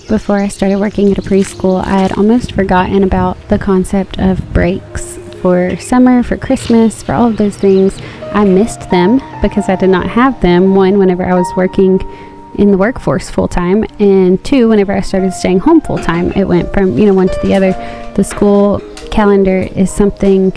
Before I started working at a preschool, I had almost forgotten about the concept of breaks for summer, for Christmas, for all of those things. I missed them because I did not have them. One, whenever I was working in the workforce full-time, and two, whenever I started staying home full-time. It went from, one to the other. The school calendar is something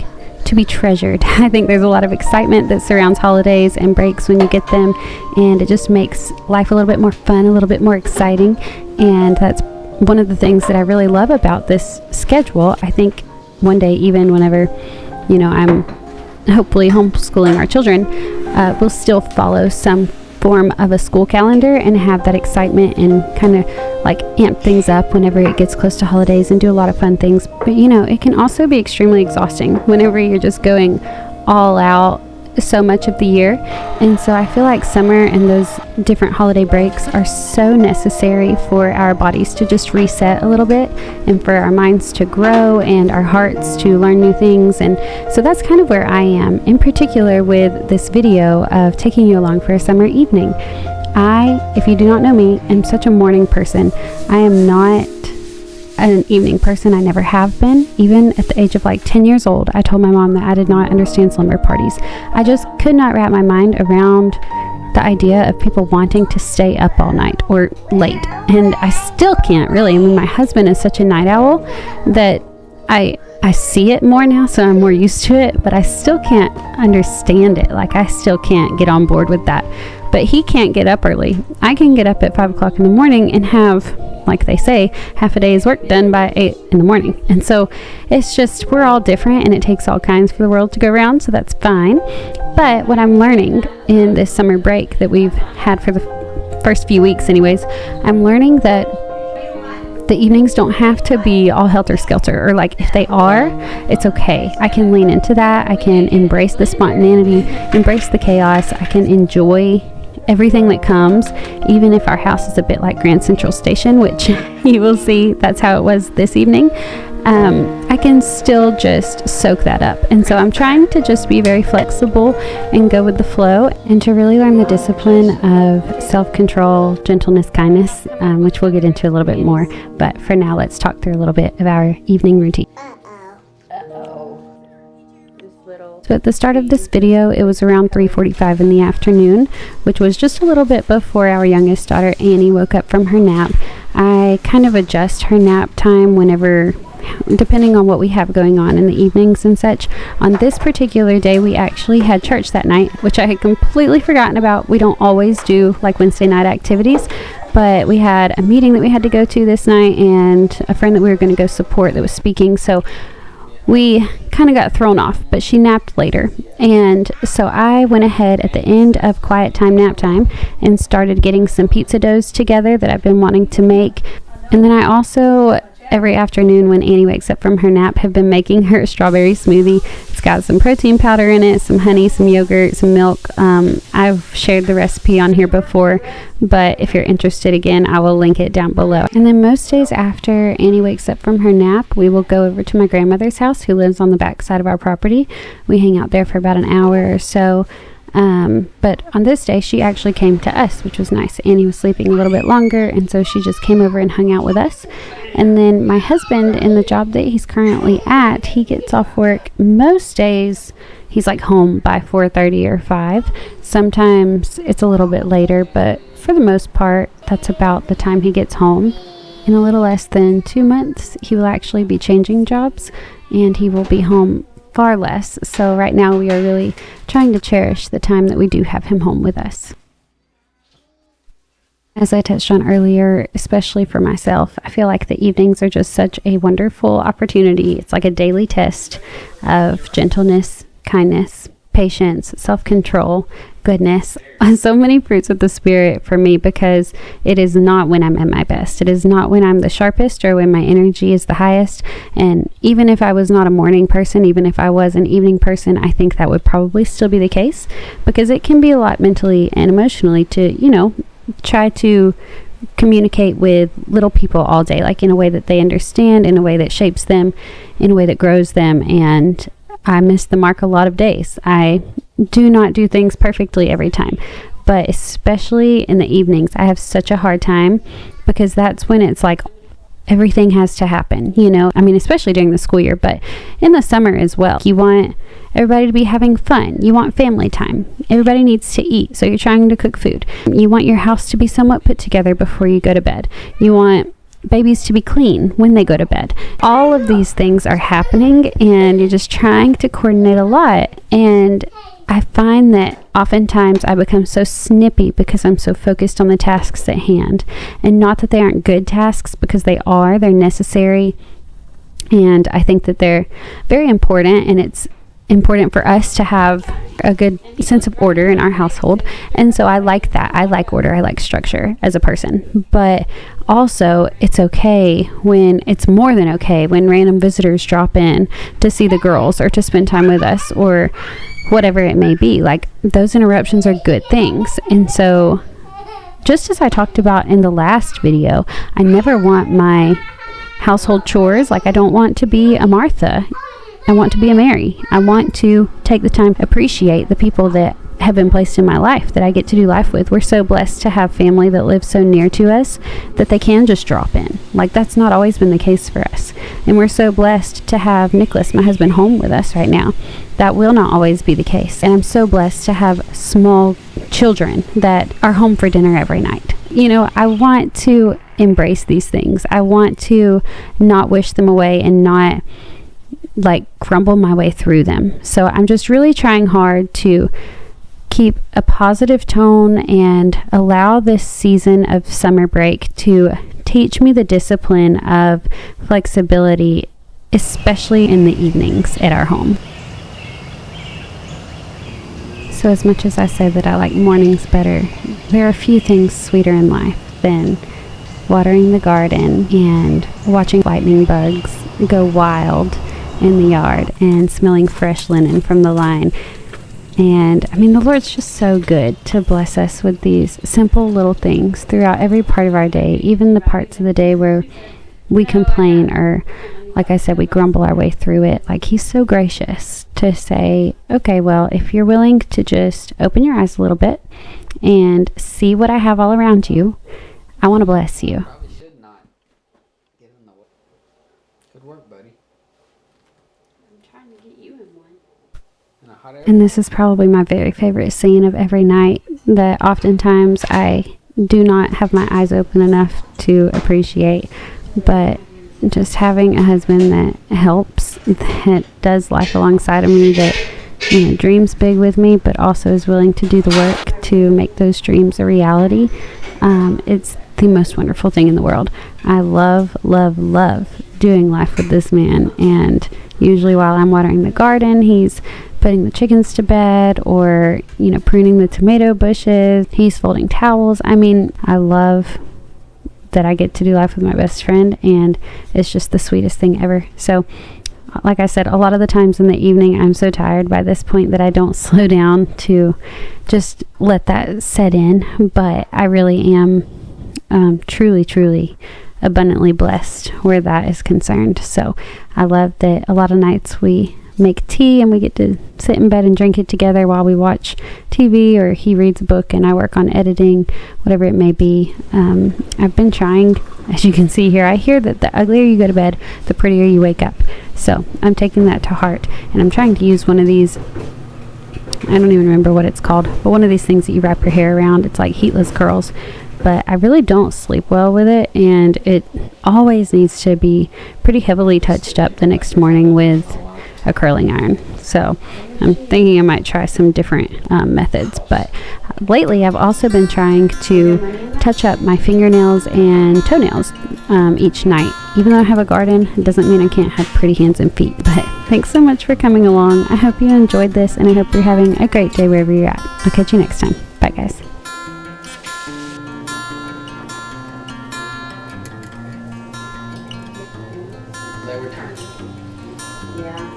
to be treasured. I think there's a lot of excitement that surrounds holidays and breaks when you get them, and it just makes life a little bit more fun, a little bit more exciting. And that's one of the things that I really love about this schedule. I think one day, even whenever I'm hopefully homeschooling our children, we'll still follow some form of a school calendar and have that excitement and kind of like amp things up whenever it gets close to holidays and do a lot of fun things. But it can also be extremely exhausting whenever you're just going all out so much of the year. And so I feel like summer and those different holiday breaks are so necessary for our bodies to just reset a little bit, and for our minds to grow and our hearts to learn new things. And so that's kind of where I am in particular with this video of taking you along for a summer evening. If you do not know me, am such a morning person. I am not an evening person. I never have been. Even at the age of 10 years old, I told my mom that I did not understand slumber parties. I just could not wrap my mind around the idea of people wanting to stay up all night or late. And I still can't really. My husband is such a night owl that I see it more now, so I'm more used to it, but I still can't understand it. I still can't get on board with that. But he can't get up early. I can get up at 5 o'clock in the morning and have, like they say, half a day's work done by 8 in the morning. And so it's just, we're all different, and it takes all kinds for the world to go around, so that's fine. But what I'm learning in this summer break that we've had for the first few weeks anyways, I'm learning that the evenings don't have to be all helter-skelter, or if they are, it's okay. I can lean into that. I can embrace the spontaneity, embrace the chaos. I can enjoy everything that comes, even if our house is a bit like Grand Central Station, which you will see that's how it was this evening. I can still just soak that up. And so I'm trying to just be very flexible and go with the flow, and to really learn the discipline of self-control, gentleness, kindness, which we'll get into a little bit more. But for now, let's talk through a little bit of our evening routine. So at the start of this video, it was around 3:45 in the afternoon, which was just a little bit before our youngest daughter, Annie, woke up from her nap. I kind of adjust her nap time whenever, depending on what we have going on in the evenings and such. On this particular day, we actually had church that night, which I had completely forgotten about. We don't always do Wednesday night activities, but we had a meeting that we had to go to this night, and a friend that we were going to go support that was speaking. So we kind of got thrown off, but she napped later. And so I went ahead at the end of quiet time, nap time, and started getting some pizza doughs together that I've been wanting to make. And then I also, every afternoon when Annie wakes up from her nap, have been making her strawberry smoothie. It's got some protein powder in it, some honey, some yogurt, some milk. I've shared the recipe on here before, but if you're interested, again, I will link it down below. And then most days after Annie wakes up from her nap, we will go over to my grandmother's house, who lives on the back side of our property. We hang out there for about an hour or so. But on this day, she actually came to us, which was nice. Annie was sleeping a little bit longer, and so she just came over and hung out with us. And then my husband, in the job that he's currently at, he gets off work most days. He's home by 4:30 or 5. Sometimes it's a little bit later, but for the most part, that's about the time he gets home. In a little less than 2 months, he will actually be changing jobs, and he will be home far less. So right now we are really trying to cherish the time that we do have him home with us. As I touched on earlier, especially for myself, I feel like the evenings are just such a wonderful opportunity. It's like a daily test of gentleness, kindness, patience, self-control, goodness, so many fruits of the Spirit for me, because it is not when I'm at my best. It is not when I'm the sharpest or when my energy is the highest. And even if I was not a morning person, even if I was an evening person, I think that would probably still be the case, because it can be a lot mentally and emotionally to, try to communicate with little people all day, in a way that they understand, in a way that shapes them, in a way that grows them. And I miss the mark a lot of days. I do not do things perfectly every time, but especially in the evenings, I have such a hard time because that's when it's like everything has to happen, you know? I mean, especially during the school year, but in the summer as well. You want everybody to be having fun. You want family time. Everybody needs to eat, so you're trying to cook food. You want your house to be somewhat put together before you go to bed. You want babies to be clean when they go to bed. All of these things are happening, and you're just trying to coordinate a lot. And I find that oftentimes I become so snippy because I'm so focused on the tasks at hand. And not that they aren't good tasks, because they are. They're necessary. And I think that they're very important, and it's important for us to have a good sense of order in our household. And so I like that. I like order. I like structure as a person. But also, it's okay when it's more than okay when random visitors drop in to see the girls or to spend time with us or whatever it may be. Like, those interruptions are good things. And so, just as I talked about in the last video, I never want my household chores, like I don't want to be a Martha. I want to be a Mary. I want to take the time to appreciate the people that have been placed in my life, that I get to do life with. We're so blessed to have family that lives so near to us that they can just drop in. Like, that's not always been the case for us. And we're so blessed to have Nicholas, my husband, home with us right now. That will not always be the case. And I'm so blessed to have small children that are home for dinner every night. You know, I want to embrace these things. I want to not wish them away and not like crumble my way through them. So I'm just really trying hard to keep a positive tone and allow this season of summer break to teach me the discipline of flexibility, especially in the evenings at our home. So as much as I say that I like mornings better, there are a few things sweeter in life than watering the garden and watching lightning bugs go wild in the yard and smelling fresh linen from the line. And I mean, the Lord's just so good to bless us with these simple little things throughout every part of our day, even the parts of the day where we complain or, like I said, we grumble our way through it. Like, He's so gracious to say, okay, well, if you're willing to just open your eyes a little bit and see what I have all around you, I want to bless you. Probably should not get in the way. Good work, buddy. I'm trying to get you in one. In a hot air. And this is probably my very favorite scene of every night that oftentimes I do not have my eyes open enough to appreciate. But just having a husband that helps, that does life alongside of me, that, you know, dreams big with me, but also is willing to do the work to make those dreams a reality. It's the most wonderful thing in the world. I love, love, love doing life with this man. And usually while I'm watering the garden, he's putting the chickens to bed or, you know, pruning the tomato bushes. He's folding towels. I mean, I love that I get to do life with my best friend, and it's just the sweetest thing ever. So, like I said, a lot of the times in the evening, I'm so tired by this point that I don't slow down to just let that set in. But I really am truly, truly abundantly blessed where that is concerned. So I love that a lot of nights we make tea and we get to sit in bed and drink it together while we watch TV, or he reads a book and I work on editing, whatever it may be. I've been trying, as you can see here, I hear that the uglier you go to bed, the prettier you wake up. So I'm taking that to heart, and I'm trying to use one of these, I don't even remember what it's called, but one of these things that you wrap your hair around. It's like heatless curls, but I really don't sleep well with it, and it always needs to be pretty heavily touched up the next morning with a curling iron. So I'm thinking I might try some different methods. But lately I've also been trying to touch up my fingernails and toenails each night. Even though I have a garden, it doesn't mean I can't have pretty hands and feet. But thanks so much for coming along. I hope you enjoyed this, and I hope you're having a great day wherever you're at. I'll catch you next time. Bye, guys. They were turned. Yeah.